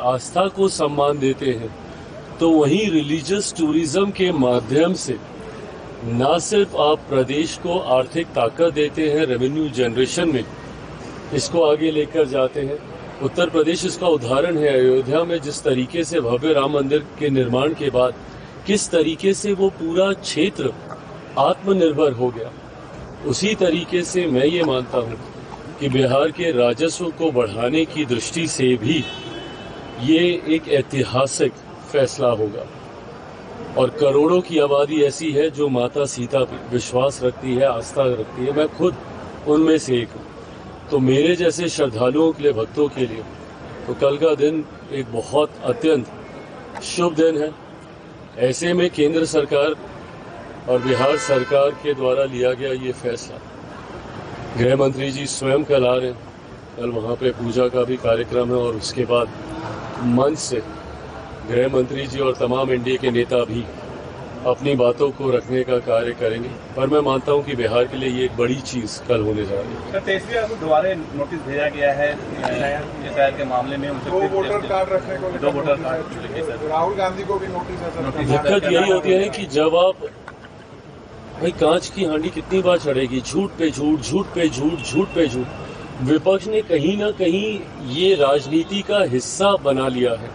आस्था को सम्मान देते हैं, तो वहीं रिलीजियस टूरिज्म के माध्यम से न सिर्फ आप प्रदेश को आर्थिक ताकत देते हैं, रेवेन्यू जनरेशन में इसको आगे लेकर जाते हैं। उत्तर प्रदेश इसका उदाहरण है। अयोध्या में जिस तरीके से भव्य राम मंदिर के निर्माण के बाद किस तरीके से वो पूरा क्षेत्र आत्मनिर्भर हो गया, उसी तरीके से मैं ये मानता हूँ कि बिहार के राजस्व को बढ़ाने की दृष्टि से भी ये एक ऐतिहासिक फैसला होगा। और करोड़ों की आबादी ऐसी है जो माता सीता पर विश्वास रखती है, आस्था रखती है। मैं खुद उनमें से एक हूँ। तो मेरे जैसे श्रद्धालुओं के लिए, भक्तों के लिए तो कल का दिन एक बहुत अत्यंत शुभ दिन है। ऐसे में केंद्र सरकार और बिहार सरकार के द्वारा लिया गया ये फैसला, गृह मंत्री जी स्वयं कल आ रहे हैं, कल वहाँ पे पूजा का भी कार्यक्रम है और उसके बाद मंच से गृह मंत्री जी और तमाम एनडीए के नेता भी अपनी बातों को रखने का कार्य करेंगे। पर मैं मानता हूं कि बिहार के लिए ये एक बड़ी चीज कल होने जा रही है। सर, तेजस्वी यादव दोबारा नोटिस भेजा गया है एसआईआर के मामले में, दो वोटर कार्ड रखने को, 2 वोटर कार्ड। राहुल गांधी को भी नोटिस है सर। दिक्कत यही होती है कि जब आप भाई कांच की हांडी कितनी बार चढ़ेगी, झूठ पे झूठ, झूठ पे झूठ, झूठ पे झूठ। विपक्ष ने कहीं ना कहीं ये राजनीति का हिस्सा बना लिया है।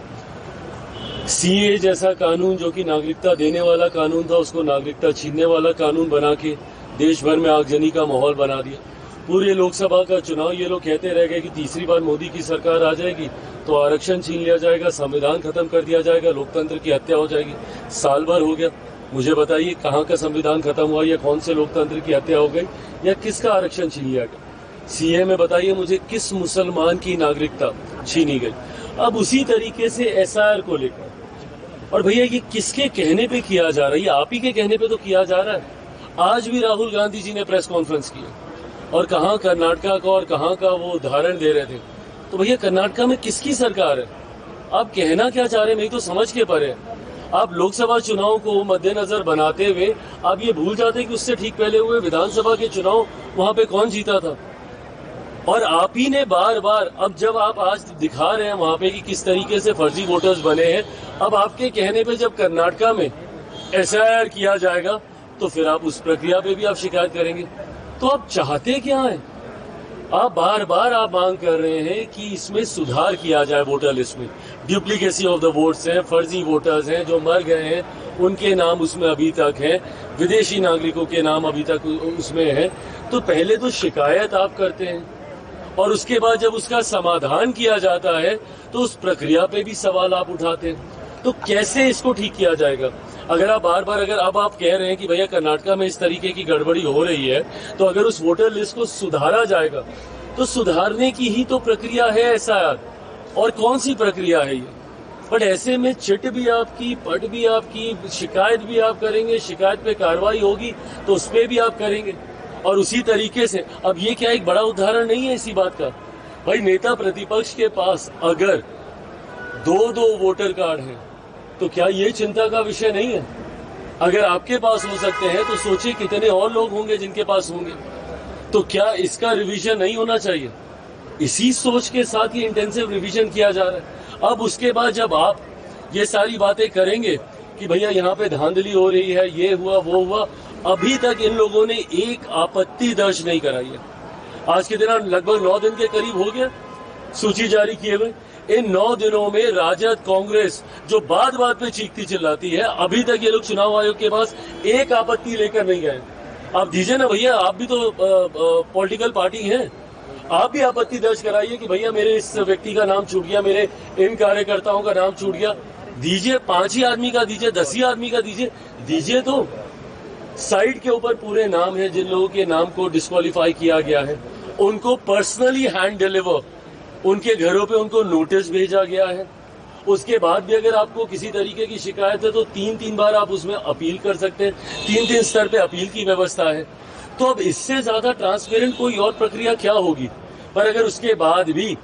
सीए जैसा कानून जो कि नागरिकता देने वाला कानून था, उसको नागरिकता छीनने वाला कानून बना के देश भर में आगजनी का माहौल बना दिया। पूरे लोकसभा का चुनाव ये लोग कहते रह गए कि तीसरी बार मोदी की सरकार आ जाएगी तो आरक्षण छीन लिया जाएगा, संविधान खत्म कर दिया जाएगा, लोकतंत्र की हत्या हो जाएगी। साल भर हो गया, मुझे बताइए कहाँ का संविधान खत्म हुआ, या कौन से लोकतंत्र की हत्या हो गई, या किसका आरक्षण छीन लिया गया। सीए में बताइए मुझे किस मुसलमान की नागरिकता छीनी गई। अब उसी तरीके से एसआईआर को लेकर, और भैया ये किसके कहने पे किया जा रहा है? ये आप ही के कहने पे तो किया जा रहा है। आज भी राहुल गांधी जी ने प्रेस कॉन्फ्रेंस की और कहाँ कर्नाटका का और कहाँ का वो उदाहरण दे रहे थे। तो भैया कर्नाटका में किसकी सरकार है? आप कहना क्या चाह रहे हैं, मैं तो समझ के परे। आप लोकसभा चुनाव को मद्देनजर बनाते हुए आप ये भूल जाते कि उससे ठीक पहले हुए विधानसभा के चुनाव वहां पे कौन जीता था। और आप ही ने बार बार, अब जब आप आज दिखा रहे हैं वहां पे कि किस तरीके से फर्जी वोटर्स बने हैं, अब आपके कहने पे जब कर्नाटका में एसआईआर किया जाएगा तो फिर आप उस प्रक्रिया पे भी आप शिकायत करेंगे। तो आप चाहते क्या हैं? आप बार बार आप मांग कर रहे हैं कि इसमें सुधार किया जाए, वोटर लिस्ट में ड्यूप्लीकेसी ऑफ द वोट्स हैं, फर्जी वोटर्स हैं, जो मर गए हैं उनके नाम उसमें अभी तक हैं, विदेशी नागरिकों के नाम अभी तक उसमें है। तो पहले तो शिकायत आप करते हैं और उसके बाद जब उसका समाधान किया जाता है तो उस प्रक्रिया पे भी सवाल आप उठाते हैं। तो कैसे इसको ठीक किया जाएगा? अगर आप बार बार, अगर अब आप कह रहे हैं कि भैया कर्नाटका में इस तरीके की गड़बड़ी हो रही है, तो अगर उस वोटर लिस्ट को सुधारा जाएगा तो सुधारने की ही तो प्रक्रिया है एसआईआर, और कौन सी प्रक्रिया है ये? बट ऐसे में चिट भी आपकी, पट भी आपकी, शिकायत भी आप करेंगे, शिकायत पे कार्रवाई होगी तो उस पर भी आप करेंगे। और उसी तरीके से अब ये क्या एक बड़ा उदाहरण नहीं है इसी बात का? भाई नेता प्रतिपक्ष के पास अगर 2-2 वोटर कार्ड हैं तो क्या ये चिंता का विषय नहीं है? अगर आपके पास हो सकते हैं तो सोचिए कितने और लोग होंगे जिनके पास होंगे। तो क्या इसका रिवीजन नहीं होना चाहिए? इसी सोच के साथ ये इंटेंसिव रिवीजन किया जा रहा है। अब उसके बाद जब आप ये सारी बातें करेंगे कि भैया यहाँ पे धांधली हो रही है, ये हुआ वो हुआ, अभी तक इन लोगों ने एक आपत्ति दर्ज नहीं कराई है। आज के दिन लगभग 9 दिन के करीब हो गया सूची जारी किए हुए। इन 9 दिनों में राजद, कांग्रेस जो बात बात पे चीखती चिल्लाती है, अभी तक ये लोग चुनाव आयोग के पास एक आपत्ति लेकर नहीं गए। आप दीजिए ना भैया, आप भी तो पॉलिटिकल पार्टी हैं, आप भी आपत्ति दर्ज कराइए कि भैया मेरे इस व्यक्ति का नाम छूट गया, मेरे इन कार्यकर्ताओं का नाम छूट गया। दीजिए, 5 ही आदमी का दीजिए, 10 ही आदमी का दीजिए। तो साइड के ऊपर पूरे नाम है जिन लोगों के नाम को डिस्क्वालीफाई किया गया है, उनको पर्सनली हैंड डिलीवर, उनके घरों पे उनको नोटिस भेजा गया है। उसके बाद भी अगर आपको किसी तरीके की शिकायत है तो 3-3 बार आप उसमें अपील कर सकते हैं, 3-3 स्तर पे अपील की व्यवस्था है। तो अब इससे ज्यादा ट्रांसपेरेंट कोई और प्रक्रिया क्या होगी? पर अगर उसके बाद भी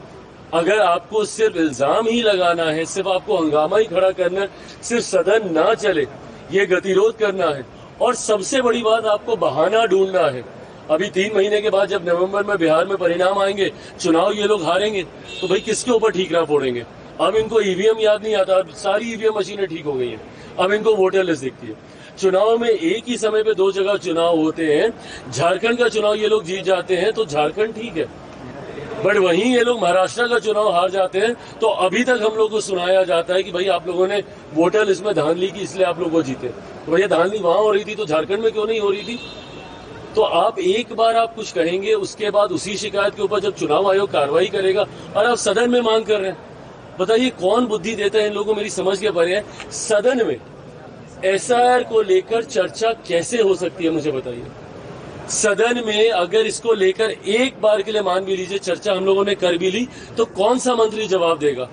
अगर आपको सिर्फ इल्जाम ही लगाना है, सिर्फ आपको हंगामा ही खड़ा करना है, सिर्फ सदन ना चले ये गतिरोध करना है, और सबसे बड़ी बात आपको बहाना ढूंढना है। अभी 3 महीने के बाद जब नवंबर में बिहार में परिणाम आएंगे, चुनाव ये लोग हारेंगे, तो भाई किसके ऊपर ठीकरा फोड़ेंगे? अब इनको ईवीएम याद नहीं आता, अब सारी ईवीएम मशीनें ठीक हो गई हैं, अब इनको वोटर लिस्ट दिखती है। चुनाव में एक ही समय पे 2 जगह चुनाव होते हैं, झारखंड का चुनाव ये लोग जीत जाते हैं तो झारखंड ठीक है, बट वहीं ये लोग महाराष्ट्र का चुनाव हार जाते हैं तो अभी तक हम लोग को सुनाया जाता है कि भाई आप लोगों ने वोटर लिस्ट में धांधली की इसलिए आप लोग वो जीते। तो भैया धांधली वहां हो रही थी तो झारखंड में क्यों नहीं हो रही थी? तो आप एक बार आप कुछ कहेंगे, उसके बाद उसी शिकायत के ऊपर जब चुनाव आयोग कार्रवाई करेगा और आप सदन में मांग कर रहे हैं, बताइए कौन बुद्धि देता है इन लोगों को? मेरी समझ के परे है। सदन में एसआईआर को लेकर चर्चा कैसे हो सकती है, मुझे बताइए। सदन में अगर इसको लेकर एक बार के लिए मान भी लीजिए चर्चा हम लोगों ने कर भी ली तो कौन सा मंत्री जवाब देगा?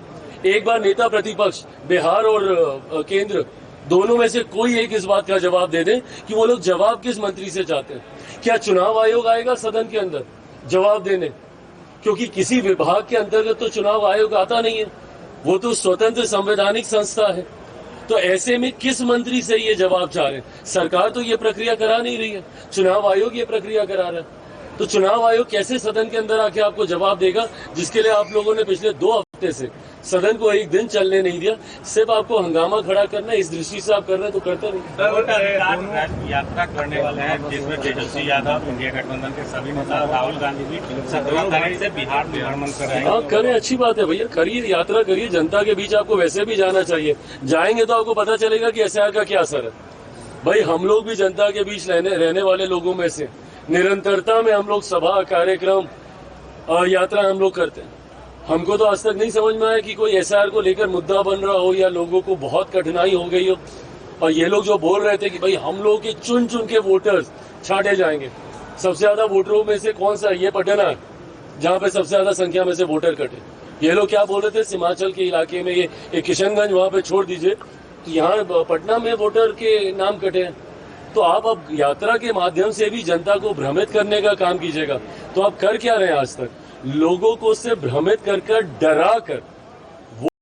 एक बार नेता प्रतिपक्ष बिहार और केंद्र दोनों में से कोई एक इस बात का जवाब दे दे कि वो लोग जवाब किस मंत्री से चाहते हैं। क्या चुनाव आयोग आएगा सदन के अंदर जवाब देने? क्योंकि किसी विभाग के अंतर्गत तो चुनाव आयोग आता नहीं है, वो तो स्वतंत्र संवैधानिक संस्था है। तो ऐसे में किस मंत्री से ये जवाब चाह रहे हैं? सरकार तो ये प्रक्रिया करा नहीं रही है, चुनाव आयोग ये प्रक्रिया करा रहा है। तो चुनाव आयोग कैसे सदन के अंदर आके आपको जवाब देगा, जिसके लिए आप लोगों ने पिछले 2 हफ्ते से सदन को एक दिन चलने नहीं दिया, सिर्फ आपको हंगामा खड़ा करना है। इस दृष्टि से आप कर रहे हैं तो करते नहीं। यात्रा करने वाले हैं जिसमें तेजस्वी यादव, इंडिया गठबंधन के सभी नेता, राहुल गांधी भी 17 तारीख से बिहार में भ्रमण कर रहे हैं। हाँ करें, अच्छी बात है भैया, करिए, यात्रा करिए। जनता के बीच आपको वैसे भी जाना चाहिए, जाएंगे तो आपको पता चलेगा कि एसआईआर का क्या असर है। भाई हम लोग भी जनता के बीच रहने वाले लोगों में से निरंतरता में हम लोग सभा, कार्यक्रम और यात्रा हम लोग करते हैं। हमको तो आज तक नहीं समझ में आया कि कोई एसआईआर को लेकर मुद्दा बन रहा हो या लोगों को बहुत कठिनाई हो गई हो। और ये लोग जो बोल रहे थे कि भाई हम लोग के चुन चुन के वोटर्स छांटे जाएंगे, सबसे ज्यादा वोटरों में से कौन सा? ये पटना है जहां पे सबसे ज्यादा संख्या में से वोटर कटे। ये लोग क्या बोल रहे थे, हिमाचल के इलाके में ये किशनगंज वहां पे छोड़ दीजिए, तो यहाँ पटना में वोटर के नाम कटे हैं। तो आप अब यात्रा के माध्यम से भी जनता को भ्रमित करने का काम कीजिएगा। तो आप कर क्या रहे हैं आज तक? लोगों को सिर्फ भ्रमित कर डरा कर